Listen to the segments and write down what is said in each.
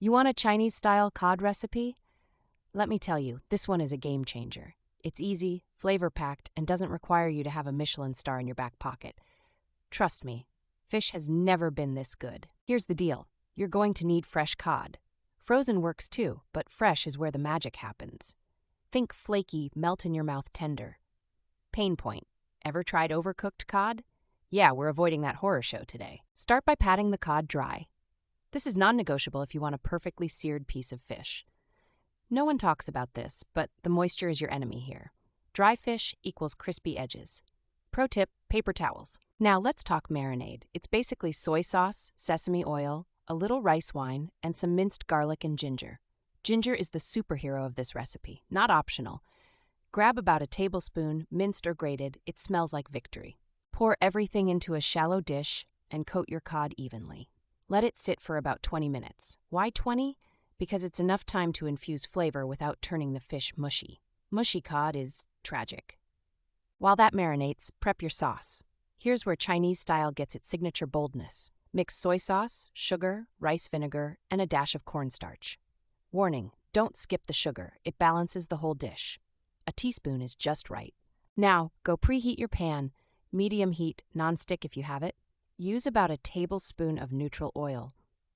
You want a Chinese-style cod recipe? Let me tell you, this one is a game changer. It's easy, flavor-packed, and doesn't require you to have a Michelin star in your back pocket. Trust me, fish has never been this good. Here's the deal. You're going to need fresh cod. Frozen works too, but fresh is where the magic happens. Think flaky, melt-in-your-mouth tender. Pain point. Ever tried overcooked cod? Yeah, we're avoiding that horror show today. Start by patting the cod dry. This is non-negotiable if you want a perfectly seared piece of fish. No one talks about this, but the moisture is your enemy here. Dry fish equals crispy edges. Pro tip, paper towels. Now let's talk marinade. It's basically soy sauce, sesame oil, a little rice wine, and some minced garlic and ginger. Ginger is the superhero of this recipe, not optional. Grab about a tablespoon, minced or grated. It smells like victory. Pour everything into a shallow dish and coat your cod evenly. Let it sit for about 20 minutes. Why 20? Because it's enough time to infuse flavor without turning the fish mushy. Mushy cod is tragic. While that marinates, prep your sauce. Here's where Chinese style gets its signature boldness. Mix soy sauce, sugar, rice vinegar, and a dash of cornstarch. Warning, don't skip the sugar. It balances the whole dish. A teaspoon is just right. Now, go preheat your pan. Medium heat, non-stick if you have it. Use about a tablespoon of neutral oil.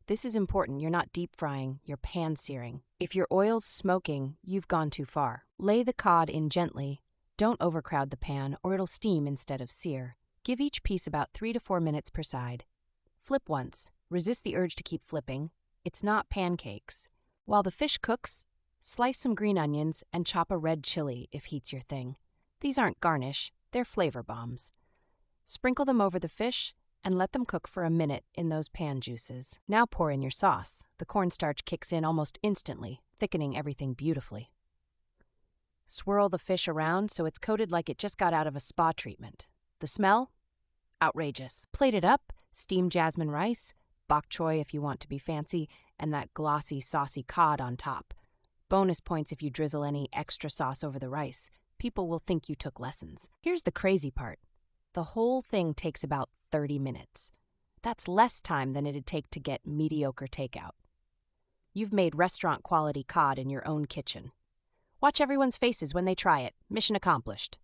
This is important. You're not deep frying, you're pan-searing. If your oil's smoking, you've gone too far. Lay the cod in gently. Don't overcrowd the pan or it'll steam instead of sear. Give each piece about 3 to 4 minutes per side. Flip once. Resist the urge to keep flipping. It's not pancakes. While the fish cooks, slice some green onions and chop a red chili if heat's your thing. These aren't garnish, they're flavor bombs. Sprinkle them over the fish and let them cook for a minute in those pan juices. Now pour in your sauce. The cornstarch kicks in almost instantly, thickening everything beautifully. Swirl the fish around so it's coated like it just got out of a spa treatment. The smell? Outrageous. Plate it up, steam jasmine rice, bok choy if you want to be fancy, and that glossy, saucy cod on top. Bonus points if you drizzle any extra sauce over the rice. People will think you took lessons. Here's the crazy part. The whole thing takes about 30 minutes. That's less time than it'd take to get mediocre takeout. You've made restaurant-quality cod in your own kitchen. Watch everyone's faces when they try it. Mission accomplished.